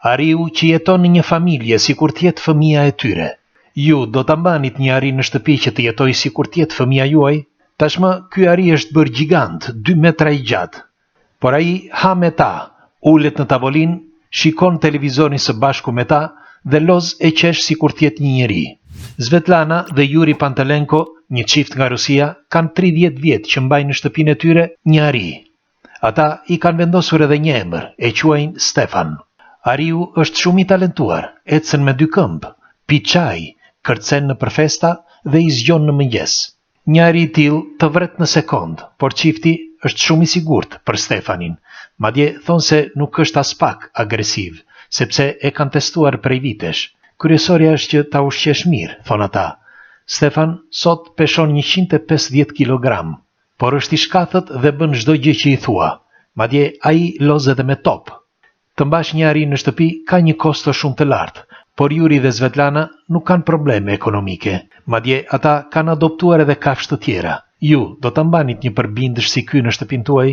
Ariu që jeton në një familje si kur tjetë fëmia e tyre. Ju do të mbanit një ari në shtëpi që të jetoj si kur tjetë fëmia juaj? Tashmë, ky ari është bërë gjigant, 2 metra i gjatë. Por ai ha me ta, ullet në tavolin, shikon televizorin së bashku me ta dhe loz e qesh si kur tjetë një njeri. Svetlana dhe Yuri Pantelenko, një çift nga Rusia, kanë 30 vjet që mbajnë në shtëpinë e tyre një ari. Ata i kanë vendosur edhe një emër, e quajnë Stefan. Ariu është shumë i talentuar, ecën me 2 këmbë, pi çaj, kërcen në përfesta dhe i zgjon në mëngjes. Një ari i tillë të vret në sekond, por çifti është shumë i sigurt për Stefanin. Madje thonë se nuk është as pak agresiv, sepse e kanë testuar prej vitesh. Kryesorja është që ta ushqesh mirë, thonë ata. Stefan sot peshon 150 kg, por është i shkathët dhe bën çdo gjë që i thua. Madje ai loz edhe me top. Të mbash një ari në shtëpi ka një kosto shumë të lartë, por Yuri dhe Svetlana nuk kanë probleme ekonomike. Madje ata kanë adoptuar edhe kafshë të tjera. Ju do ta mbanit një përbindësh si ky në shtëpinë tuaj?